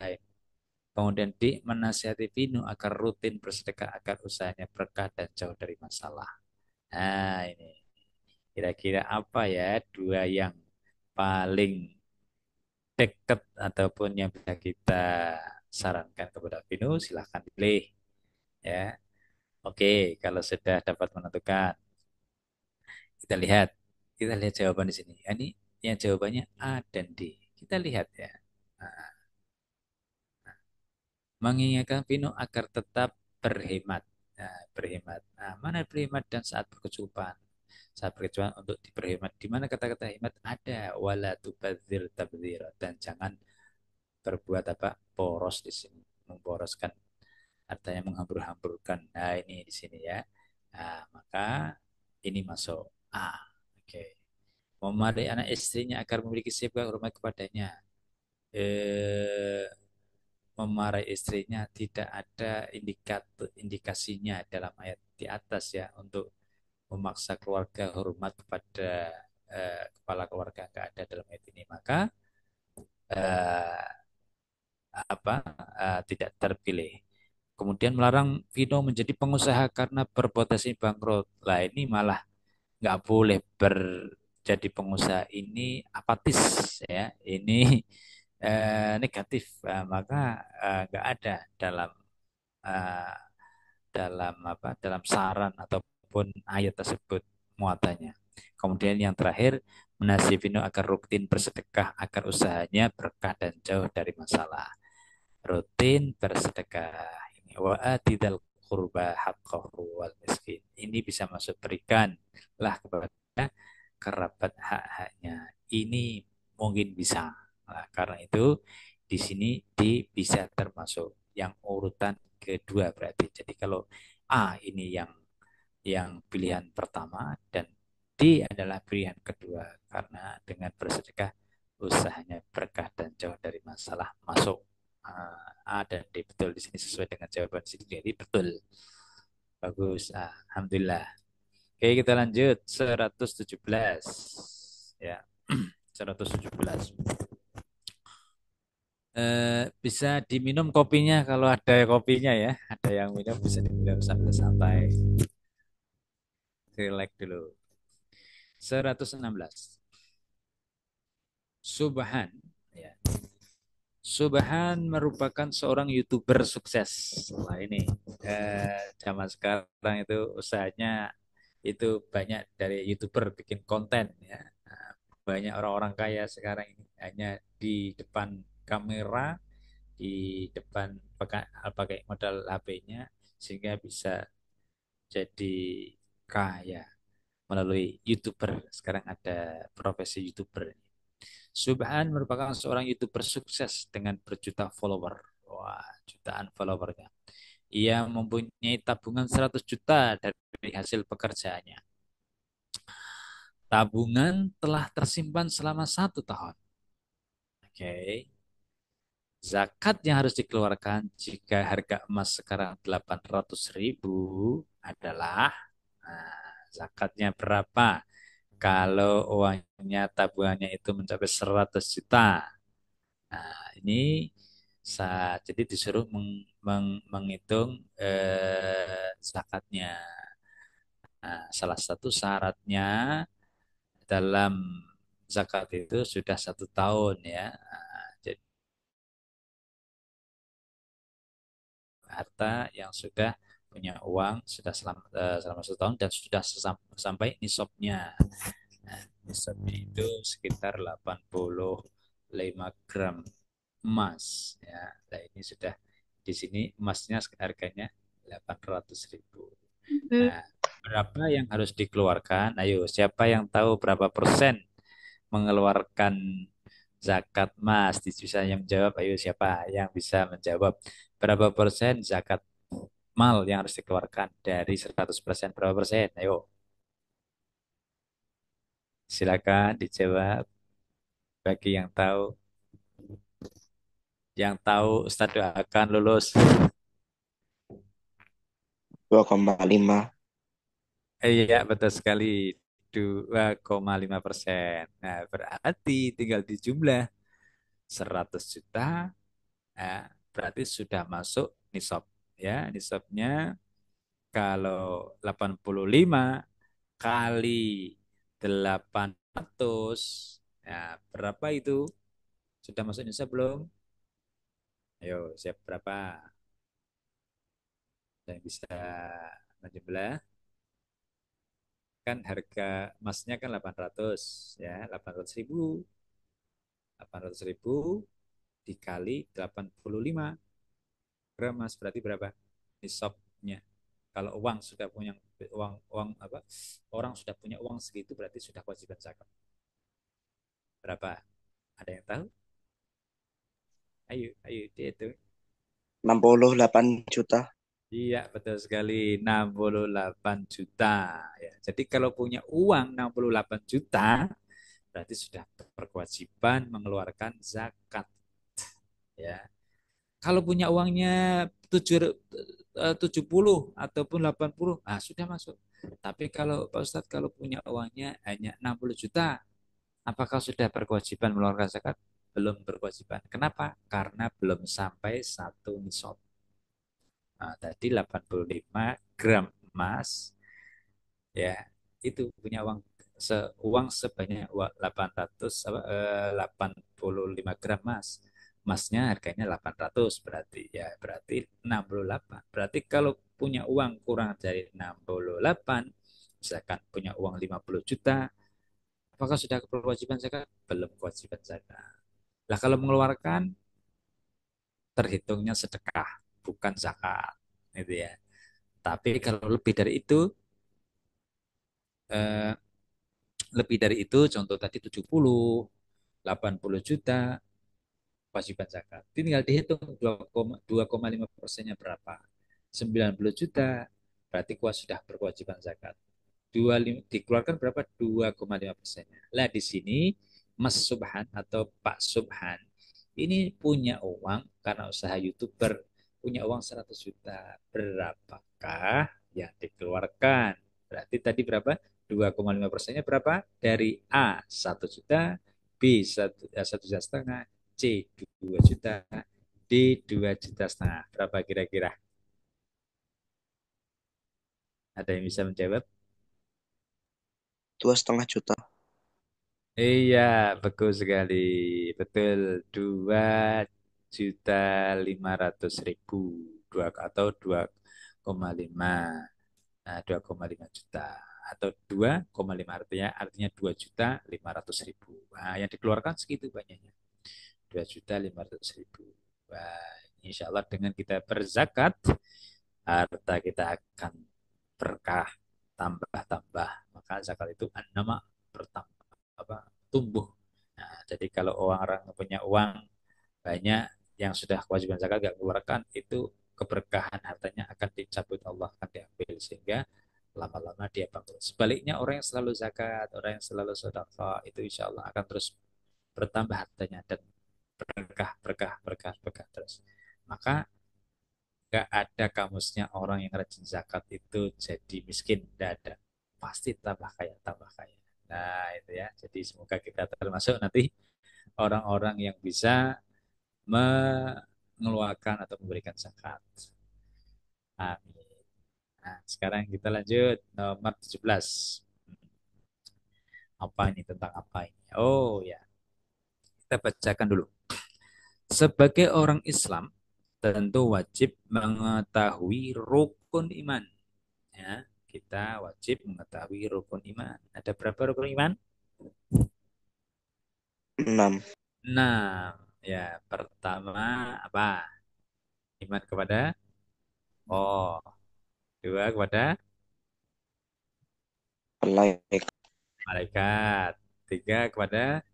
Kemudian D, menasihati Vino agar rutin bersedekah agar usahanya berkah dan jauh dari masalah. Nah, ini kira-kira apa ya dua yang paling dekat ataupun yang bisa kita sarankan kepada Vino? Silahkan pilih ya. Oke, kalau sudah dapat menentukan, kita lihat, jawaban di sini. Ini yang jawabannya A dan D. Kita lihat ya. Nah, mengingatkan Vino agar tetap berhemat. Nah, berhemat. Nah, mana berhemat dan saat berkecukupan? Saat berkecukupan untuk diperhemat. Di mana kata-kata hemat ada? Wala tubadzir tabdzir, dan jangan berbuat apa? Boros di sini. Memboroskan artinya menghambur-hamburkan. Nah, ini di sini ya. Nah, maka ini masuk A. Oke. Memarahi anak istrinya agar memiliki sifat hormat kepadanya. Eh, Memarahi istrinya tidak ada indikasinya dalam ayat di atas ya untuk memaksa keluarga hormat kepada kepala keluarga, nggak ada dalam ayat ini, maka eh, tidak terpilih. Kemudian melarang Vino menjadi pengusaha karena berpotensi bangkrut. Lah ini malah nggak boleh jadi pengusaha, ini apatis ya, ini negatif. Maka nggak ada dalam eh, dalam saran ataupun ayat tersebut. muatannya. Kemudian yang terakhir, menasihinu agar rutin bersedekah agar usahanya berkah dan jauh dari masalah. Rutin bersedekah. Ini wa atidal qurba haqqahu wal miskin. Ini bisa masuk berikanlah kepada kerabat hak-haknya. Ini mungkin bisa. Nah, karena itu di sini bisa termasuk yang urutan kedua berarti. Jadi kalau A ini yang pilihan pertama dan D adalah pilihan kedua karena dengan bersedekah usahanya berkah dan jauh dari masalah masuk. A dan D betul di sini sesuai dengan jawaban sini jadi betul. Bagus. Alhamdulillah. Oke, kita lanjut 117. Ya. 117. Bisa diminum kopinya kalau ada kopinya ya. Ada yang minum bisa diminum sambil santai. Relax dulu. 116. Subhan. Ya. Subhan merupakan seorang YouTuber sukses. Wah ini zaman sekarang itu usahanya itu banyak dari YouTuber bikin konten ya. Nah, banyak orang-orang kaya sekarang ini hanya di depan kamera, di depan pakai modal HP-nya sehingga bisa jadi kaya melalui YouTuber. Sekarang ada profesi YouTuber. Subhan merupakan seorang YouTuber sukses dengan berjuta follower. Wah, jutaan followernya. Ia mempunyai tabungan 100 juta dari hasil pekerjaannya. Tabungan telah tersimpan selama 1 tahun. Oke. Zakat yang harus dikeluarkan jika harga emas sekarang 800.000 adalah zakatnya berapa? Kalau uangnya tabungannya itu mencapai 100 juta. Nah, ini jadi disuruh menghitung zakatnya. Nah, salah satu syaratnya dalam zakat itu sudah 1 tahun ya. Nah, jadi harta yang sudah punya uang sudah selama 1 tahun dan sudah sampai nisabnya. Nah, nisabnya itu sekitar 85 gram emas ya. Nah, ini sudah di sini emasnya harganya 800.000. Hmm. Nah, berapa yang harus dikeluarkan? Ayo, siapa yang tahu berapa persen mengeluarkan zakat emas? Bisa yang menjawab. Ayo, siapa yang bisa menjawab? Berapa persen zakat mal yang harus dikeluarkan dari 100%? Berapa persen? Ayo, silakan dijawab bagi yang tahu. Yang tahu Ustadz doakan lulus. 2,5. Iya, betul sekali. 2,5%. Nah, berarti tinggal dijumlah 100 juta, nah, berarti sudah masuk nisab. Ya, nisabnya kalau 85 kali 800, nah, berapa itu? Sudah masuk nisab belum? Ayo, siap berapa? Yang bisa menjumlah? Kan harga emasnya kan 800 ya, 800.000. 800.000 dikali 85 gram emas berarti berapa? Nisabnya. Kalau uang sudah punya uang uang apa? Orang sudah punya uang segitu berarti sudah kewajiban zakat. Berapa? Ada yang tahu? Ayo, ayo dia itu. 68 juta. Iya, betul sekali. 68 juta. Ya, jadi kalau punya uang 68 juta, berarti sudah berkewajiban mengeluarkan zakat. Ya, kalau punya uangnya 70 ataupun 80, sudah masuk. Tapi kalau Pak Ustadz kalau punya uangnya hanya 60 juta, apakah sudah berkewajiban mengeluarkan zakat? Belum berkewajiban. Kenapa? Karena belum sampai 1 nisab. Nah, tadi 85 gram emas, ya itu punya uang sebanyak 85 gram emas. Emasnya harganya 800 berarti ya berarti 68. Berarti kalau punya uang kurang dari 68 Misalkan punya uang 50 juta, apakah sudah kewajiban zakat? Belum kewajiban zakat. Lah kalau mengeluarkan, terhitungnya sedekah, bukan zakat. Gitu ya. Tapi kalau eh, lebih dari itu, contoh tadi 70, 80 juta, kewajiban zakat. Tinggal dihitung 2,5 persennya berapa. 90 juta, berarti sudah berkewajiban zakat. Dikeluarkan berapa? 2,5 persennya. Lah di sini Mas Subhan atau Pak Subhan ini punya uang karena usaha YouTuber, punya uang 100 juta. Berapakah yang dikeluarkan? Berarti tadi berapa? 2,5 persennya berapa? Dari A 1 juta, B 1,5 juta, C 2 juta, D 2,5 juta. Berapa kira-kira? Ada yang bisa menjawab? 2,5 juta. Iya, betul sekali. Betul, 2,5 juta, atau 2,5, 2,5 juta atau 2,5 artinya 2,5 juta. Nah, yang dikeluarkan segitu banyaknya. 2,5 juta. Wah, insya Allah dengan kita berzakat, harta kita akan berkah, tambah-tambah. Maka zakat itu nama bertambah, apa, tumbuh. Nah, jadi kalau orang punya uang banyak yang sudah kewajiban zakat gak keluarkan, itu keberkahan hartanya akan dicabut Allah, akan diambil, sehingga lama-lama dia bangkrut. Sebaliknya orang yang selalu zakat, orang yang selalu sedekah, itu insya Allah akan terus bertambah hartanya dan berkah, berkah, berkah, berkah terus. Maka gak ada kamusnya orang yang rajin zakat itu jadi miskin. Tidak ada. Pasti tambah kaya, tambah kaya. Nah, itu ya. Jadi semoga kita termasuk nanti orang-orang yang bisa mengeluarkan atau memberikan zakat. Amin. Nah, sekarang kita lanjut nomor 17. Apa ini, tentang apa ini? Oh ya, kita bacakan dulu. Sebagai orang Islam, tentu wajib mengetahui rukun iman. Ya, kita wajib mengetahui rukun iman. Ada berapa rukun iman? 6. Nah, ya, pertama apa? Iman kepada Oh, dua kepada Malaikat. malaikat, tiga kepada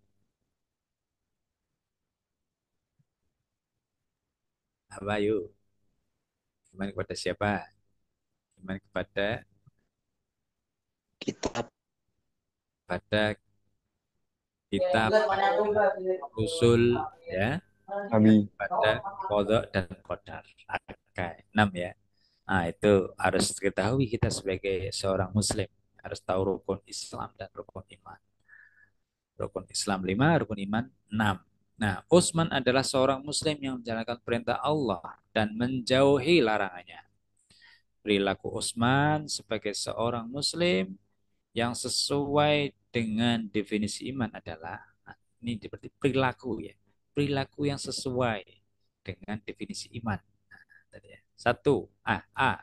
apa yuk? Iman kepada siapa? Iman kepada Kitab. pada kitab, rusul, ya, Nabi. pada kodok dan kodar. Oke, 6 ya. Nah, itu harus ketahui kita sebagai seorang muslim. Harus tahu rukun Islam dan rukun iman. Rukun Islam 5, rukun iman 6. Nah, Utsman adalah seorang muslim yang menjalankan perintah Allah dan menjauhi larangannya. Perilaku Utsman sebagai seorang muslim yang sesuai dengan definisi iman adalah, nah, ini seperti perilaku ya. Perilaku yang sesuai dengan definisi iman. Nah, tadi ya. Satu, A.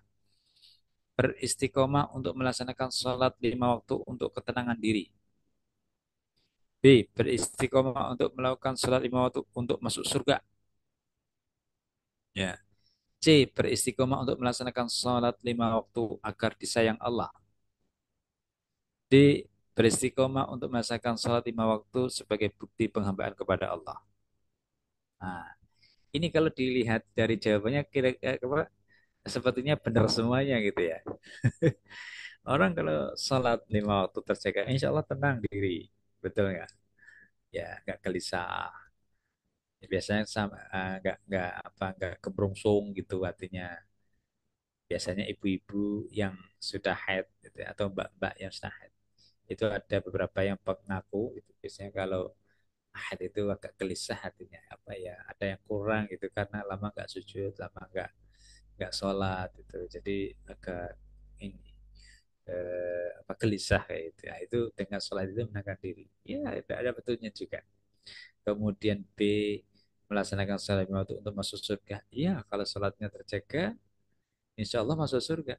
Beristiqomah untuk melaksanakan sholat 5 waktu untuk ketenangan diri. B. Beristiqomah untuk melakukan sholat 5 waktu untuk masuk surga. Ya. C. Beristiqomah untuk melaksanakan sholat 5 waktu agar disayang Allah. D. Beristiqomah untuk melaksanakan sholat 5 waktu sebagai bukti penghambaan kepada Allah. Nah, ini kalau dilihat dari jawabannya kira-kira sepertinya benar semuanya gitu ya. Orang kalau sholat 5 waktu terjaga, insya Allah tenang diri, betul nggak? Ya, nggak gelisah. Ya, biasanya sama, nggak kebrungsung gitu artinya. Biasanya ibu-ibu yang sudah haid gitu ya, atau mbak-mbak yang sudah haid, itu ada beberapa yang mengaku itu biasanya kalau haid itu agak gelisah hatinya, apa ya, ada yang kurang gitu karena lama nggak sujud, lama nggak sholat itu, jadi agak ini, apa, gelisah kayak gitu ya. Itu dengan sholat itu menangkan diri, ya ada betulnya juga. Kemudian B, melaksanakan sholat 5 waktu untuk masuk surga. Iya, kalau sholatnya terjaga insya Allah masuk surga.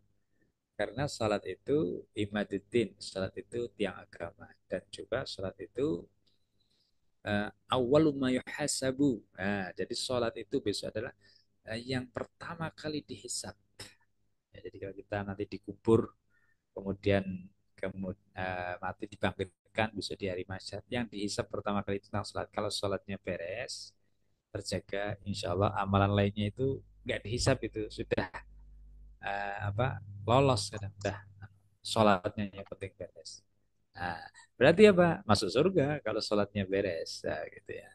Karena salat itu imaduddin, salat itu tiang agama, dan juga salat itu awwalu ma yuhasabu. Nah, jadi salat itu besok adalah yang pertama kali dihisab. Ya, jadi kalau kita nanti dikubur, kemudian mati dibangkitkan besok di hari mahsyar, yang dihisab pertama kali tentang salat. Kalau salatnya beres, terjaga, insya Allah amalan lainnya itu nggak dihisab, itu sudah apa, lolos kadang udah, sholatnya yang penting beres. Nah, berarti apa? Masuk surga kalau sholatnya beres. Nah, gitu ya.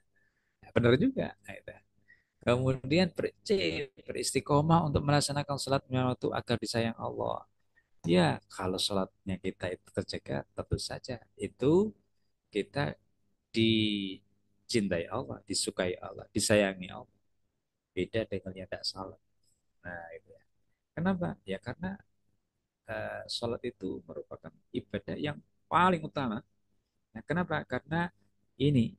Nah, benar juga. Nah, itu. Kemudian beristiqomah untuk melaksanakan sholat lima waktu agar disayang Allah. Ya, kalau sholatnya kita itu terjaga, tentu saja itu kita dicintai Allah, disukai Allah, disayangi Allah. Beda dengan yang tidak salat. Nah, itu ya. Kenapa? Ya karena sholat itu merupakan ibadah yang paling utama. Nah, kenapa? Karena ini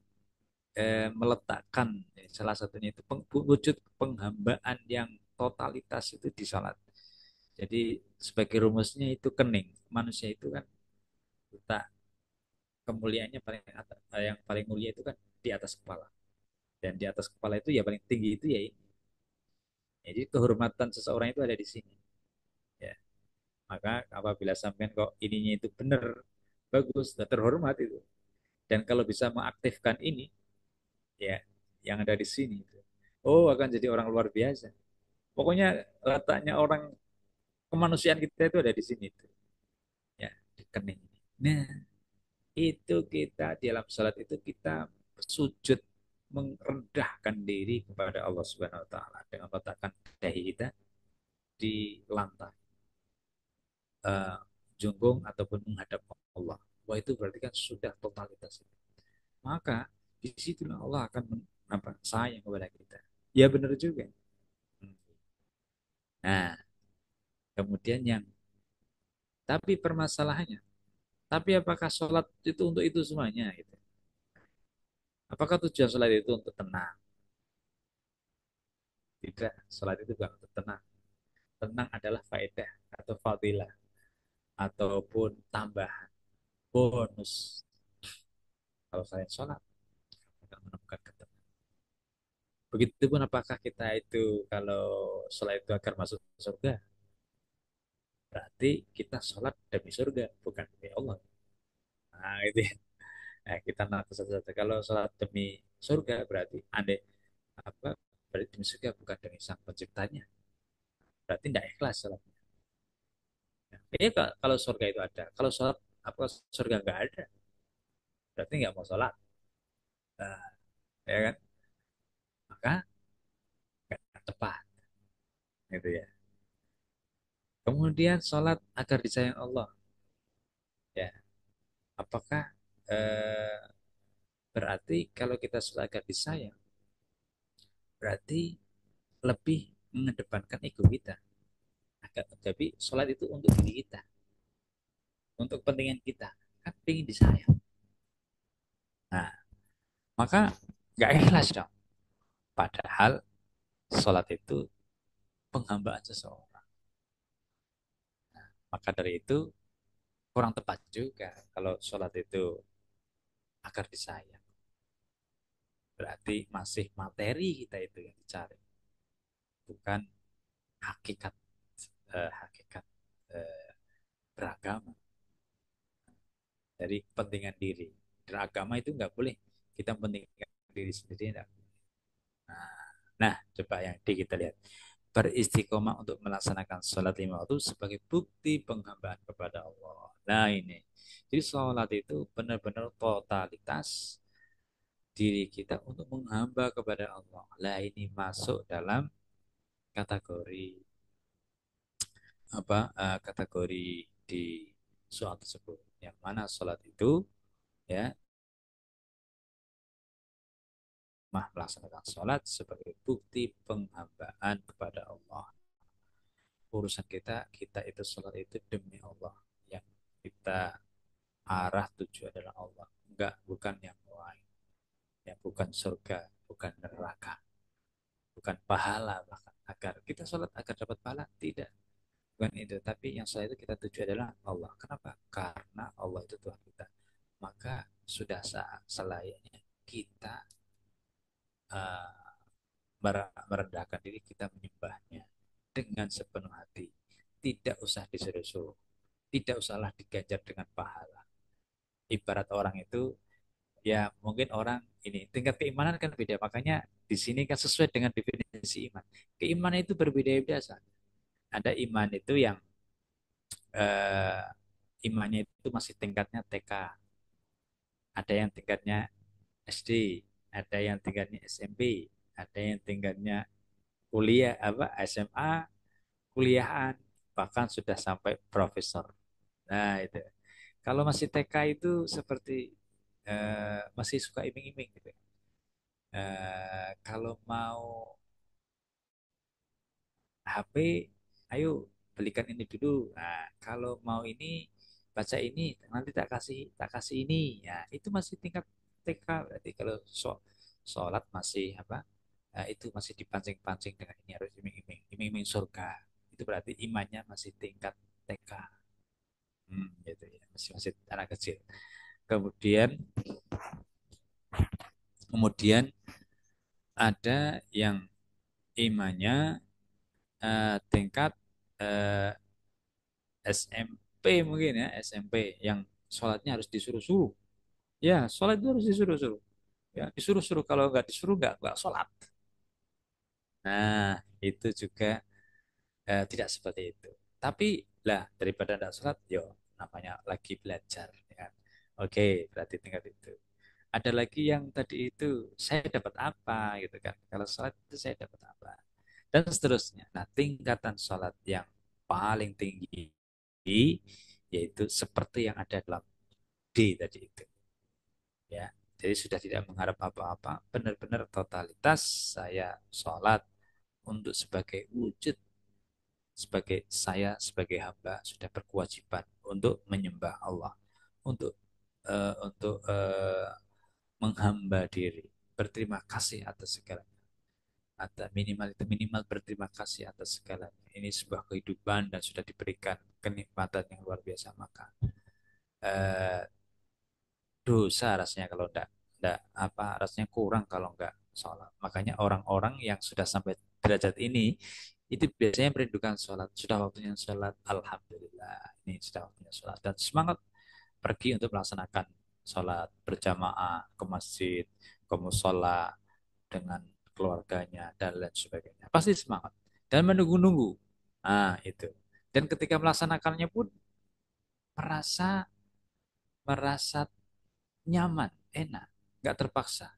meletakkan salah satunya itu wujud penghambaan yang totalitas itu di sholat. Jadi sebagai rumusnya itu kening. Manusia itu kan letak kemuliaannya paling atas, yang paling mulia itu kan di atas kepala. Dan di atas kepala itu ya paling tinggi itu ya ini. Jadi kehormatan seseorang itu ada di sini. Ya. Maka apabila sampean kok ininya itu benar, bagus, dan terhormat itu. Dan kalau bisa mengaktifkan ini, ya, yang ada di sini, oh akan jadi orang luar biasa. Pokoknya letaknya orang kemanusiaan kita itu ada di sini, tuh. Ya, di kening. Nah, itu kita di dalam salat itu kita sujud merendahkan diri kepada Allah Subhanahu Wa Taala dengan meletakkan dahi kita di lantai, uh, junggung ataupun menghadap Allah. Wah, itu berarti kan sudah totalitas. Maka disitulah Allah akan apa, sayang kepada kita. Ya benar juga. Nah, kemudian yang tapi permasalahannya, tapi apakah sholat itu untuk itu semuanya? Gitu. Apakah tujuan sholat itu untuk tenang? Tidak, sholat itu bukan untuk tenang. Tenang adalah faedah atau fadilah ataupun tambahan, bonus. Kalau kalian sholat akan menemukan ketenangan. Begitupun apakah kita itu kalau sholat itu agar masuk surga? Berarti kita sholat demi surga, bukan demi Allah. Nah, itu ya. Nah, kita nato saja. Kalau sholat demi surga berarti andai apa, berarti demi surga bukan demi sang penciptanya. Berarti tidak ikhlas sholatnya. Kayaknya kalau surga itu ada, kalau sholat apa surga nggak ada, berarti nggak mau sholat. Nah, ya kan? Maka nggak tepat, gitu ya. Kemudian sholat agar disayang Allah, ya. Apakah eh, berarti kalau kita sholat agar disayang, berarti lebih mengedepankan ego kita. Tapi sholat itu untuk diri kita, untuk kepentingan kita, kan ingin disayang. Nah, maka nggak ikhlas dong. Padahal sholat itu penghambaan seseorang. Maka dari itu kurang tepat juga kalau sholat itu agar disayang. Berarti masih materi kita itu yang dicari, bukan hakikat hakikat eh, beragama. Dari kepentingan diri. Dan agama itu nggak boleh kita pentingkan diri sendiri. Enggak. Nah, coba yang kita lihat. Beristiqomah untuk melaksanakan sholat lima waktu sebagai bukti penghambaan kepada Allah. Nah ini. Jadi sholat itu benar-benar totalitas diri kita untuk menghamba kepada Allah. Nah ini masuk dalam kategori apa? Kategori di soal tersebut. Yang mana sholat itu ya melaksanakan sholat sebagai bukti penghambaan kepada Allah. Urusan kita itu sholat itu demi Allah, yang kita arah tuju adalah Allah, enggak, bukan yang lain, yang bukan surga, bukan neraka, bukan pahala, bahkan agar kita sholat agar dapat pahala, tidak, bukan itu. Tapi yang setelah itu kita tuju adalah Allah. Kenapa? Karena Allah itu Tuhan kita. Maka sudah selayaknya kita eh, merendahkan diri, kita menyembahnya dengan sepenuh hati. Tidak usah disuruh-suruh, tidak usahlah diganjar dengan pahala. Ibarat orang itu, ya mungkin orang ini tingkat keimanan kan beda. Makanya di sini kan sesuai dengan definisi iman. Keimanan itu berbeda-beda. Ada iman itu yang eh, imannya itu masih tingkatnya TK, ada yang tingkatnya SD, ada yang tingkatnya SMP, ada yang tingkatnya kuliah apa SMA, kuliahan, bahkan sudah sampai profesor. Nah, itu. Kalau masih TK itu seperti masih suka iming-iming gitu. Kalau mau HP, ayo belikan ini dulu. Nah, kalau mau ini baca ini, nanti tak kasih ini. Ya, itu masih tingkat TK. Berarti kalau sholat masih apa? Itu masih dipancing-pancing dengan ini harus iming-iming, iming-iming surga. Itu berarti imannya masih tingkat TK. Gitu ya, masih masih anak kecil. Kemudian kemudian ada yang imannya tingkat eh, SMP mungkin ya, SMP yang sholatnya harus disuruh-suruh. Ya, sholat itu harus disuruh-suruh. Ya, disuruh-suruh. Kalau nggak disuruh nggak sholat. Nah, itu juga tidak seperti itu. Tapi lah daripada tidak sholat, yo namanya lagi belajar. Ya kan? Oke, berarti tingkat itu. Ada lagi yang tadi itu saya dapat apa gitu kan? Kalau sholat itu saya dapat apa? Dan seterusnya. Nah, tingkatan sholat yang paling tinggi yaitu seperti yang ada dalam D tadi itu ya. Jadi sudah tidak mengharap apa-apa, benar-benar totalitas saya sholat untuk sebagai wujud, sebagai saya sebagai hamba sudah berkewajiban untuk menyembah Allah, untuk menghamba diri, berterima kasih atas segalanya. Atau minimal itu minimal berterima kasih atas segalanya. Ini sebuah kehidupan dan sudah diberikan kenikmatan yang luar biasa, maka eh, dosa rasanya kalau enggak apa rasanya kurang kalau enggak sholat. Makanya orang-orang yang sudah sampai derajat ini itu biasanya merindukan sholat. Sudah waktunya sholat, alhamdulillah. Ini sudah waktunya sholat dan semangat pergi untuk melaksanakan sholat berjamaah ke masjid, ke musola dengan keluarganya dan lain sebagainya. Pasti semangat dan menunggu-nunggu. Nah, itu. Dan ketika melaksanakannya pun merasa merasa nyaman, enak, nggak terpaksa.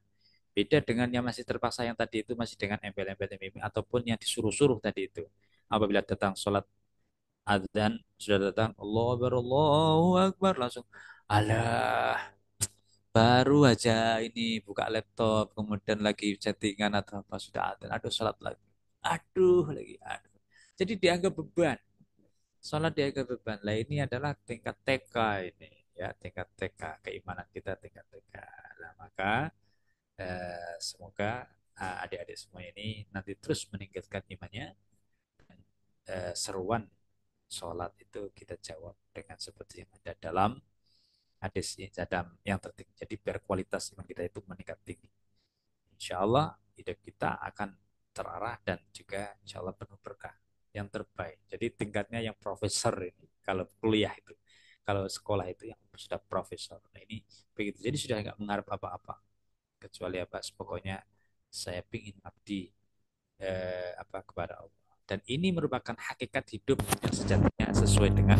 Beda dengan yang masih terpaksa yang tadi itu masih dengan embel-embel iming ataupun yang disuruh-suruh tadi itu. Apabila datang sholat adzan sudah datang Allahu Akbar langsung alah baru aja ini buka laptop kemudian lagi chattingan atau apa sudah adzan aduh sholat lagi aduh jadi dianggap beban sholat dianggap beban lah ini adalah tingkat TK ini ya tingkat TK keimanan kita tingkat TK nah maka semoga adik-adik semua ini nanti terus meningkatkan imannya. Seruan sholat itu kita jawab dengan seperti yang ada dalam hadis yang tertinggi. Jadi biar kualitas iman kita itu meningkat tinggi. Insya Allah hidup kita akan terarah dan juga insya Allah penuh berkah yang terbaik. Jadi tingkatnya yang profesor ini kalau kuliah itu, kalau sekolah itu yang sudah profesor. Nah ini begitu. Jadi sudah nggak mengharap apa-apa kecuali apa pokoknya saya ingin abdi kepada Allah dan ini merupakan hakikat hidup yang sejatinya sesuai dengan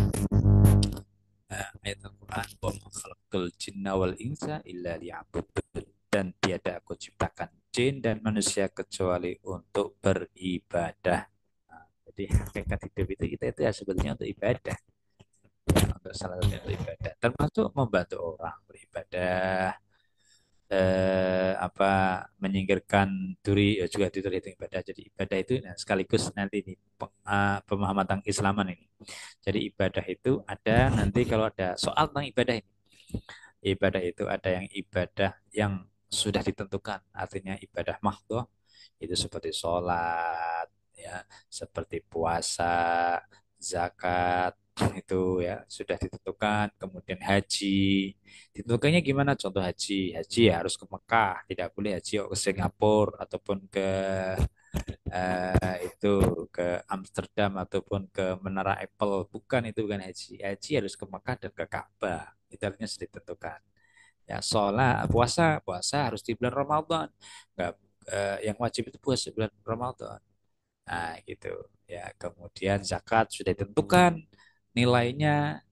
ayat Al-Quran wa ma khalaqtul jinna wal insa illa liya'budun dan tiada aku ciptakan jin dan manusia kecuali untuk beribadah. Nah, jadi hakikat hidup itu kita itu ya sebetulnya untuk ibadah ya, untuk salah satu untuk ibadah termasuk membantu orang beribadah apa menyingkirkan duri juga itu ibadah. Jadi ibadah itu nah, sekaligus nanti ini pemahaman tentang Islaman ini. Jadi ibadah itu ada nanti kalau ada soal tentang ibadah ini. Ibadah itu ada yang ibadah yang sudah ditentukan, artinya ibadah mahdhah itu seperti sholat, ya, seperti puasa, zakat itu ya sudah ditentukan, kemudian haji. Ditentukannya gimana? Contoh haji, haji ya harus ke Mekah, tidak boleh haji ke Singapura ataupun ke itu ke Amsterdam ataupun ke Menara Eiffel. Bukan, itu bukan haji. Haji harus ke Mekah dan ke Ka'bah. Itu artinya sudah ditentukan. Ya, sholat, puasa, puasa harus di bulan Ramadan. Enggak, yang wajib itu puasa bulan Ramadan. Nah, gitu. Ya, kemudian zakat sudah ditentukan nilainya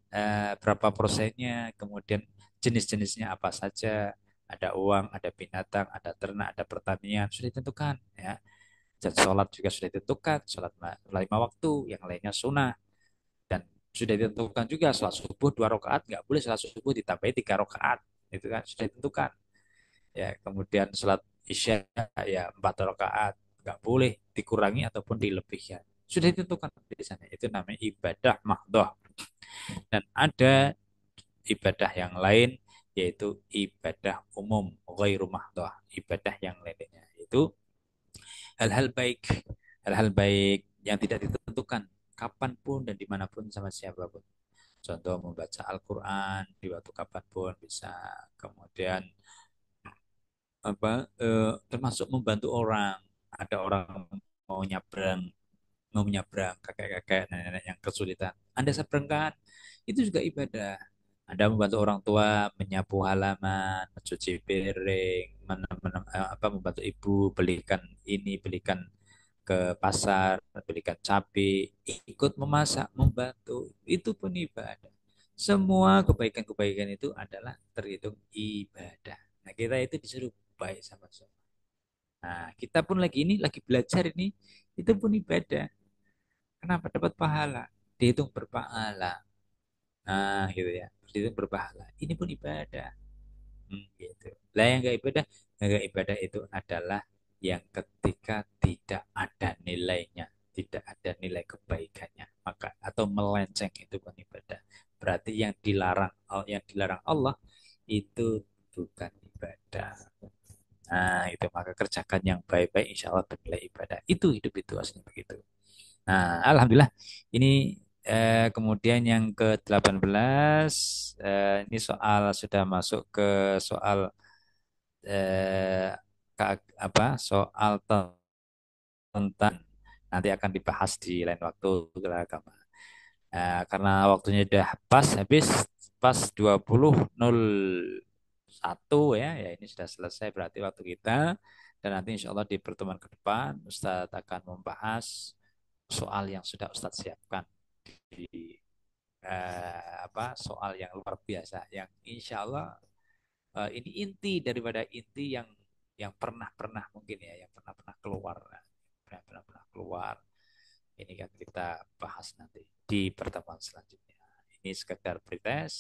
berapa persennya, kemudian jenis-jenisnya apa saja. Ada uang, ada binatang, ada ternak, ada pertanian, sudah ditentukan ya. Dan sholat juga sudah ditentukan, sholat lima waktu, yang lainnya sunnah. Dan sudah ditentukan juga sholat subuh 2 rakaat, nggak boleh sholat subuh ditambahi 3 rakaat. Itu kan sudah ditentukan. Ya, kemudian sholat isya ya 4 rakaat, nggak boleh dikurangi ataupun dilebihkan. Sudah ditentukan di sana. Itu namanya ibadah mahdoh. Dan ada ibadah yang lain yaitu ibadah umum, ghairu mahdoh, ibadah yang lainnya. Itu hal-hal baik, hal-hal baik yang tidak ditentukan kapanpun dan dimanapun sama siapapun. Contoh membaca Al-Quran di waktu kapanpun bisa. Kemudian termasuk membantu orang. Ada orang mau nyabrang, kakek-kakek, nenek-nenek yang kesulitan. Anda seberangkan, itu juga ibadah. Anda membantu orang tua menyapu halaman, mencuci piring, membantu ibu belikan ini, belikan ke pasar, belikan cabai, ikut memasak, membantu, itu pun ibadah. Semua kebaikan-kebaikan itu adalah terhitung ibadah. Nah, kita itu disuruh baik sama semua. Nah, kita pun lagi belajar ini, itu pun ibadah. Kenapa dapat pahala? Dihitung berpahala. Nah, gitu ya. Dihitung berpahala. Ini pun ibadah. Gitu. Lah yang gak ibadah itu adalah yang ketika tidak ada nilainya, tidak ada nilai kebaikannya, maka atau melenceng itu pun ibadah. Berarti yang dilarang Allah itu bukan ibadah. Nah, itu maka kerjakan yang baik-baik, insya Allah bernilai ibadah. Itu hidup itu aslinya begitu. Nah, alhamdulillah ini kemudian yang ke-18 ini soal sudah masuk ke soal eh, soal tentang nanti akan dibahas di lain waktu lah, agama. Karena waktunya udah pas habis pas 20.01 ya, ya ini sudah selesai berarti waktu kita, dan nanti insya Allah di pertemuan ke depan Ustadz akan membahas soal yang sudah Ustadz siapkan di soal yang luar biasa yang insya Allah ini inti daripada inti yang pernah mungkin ya, yang pernah keluar, pernah keluar. Ini kan kita bahas nanti di pertemuan selanjutnya. Ini sekedar pretest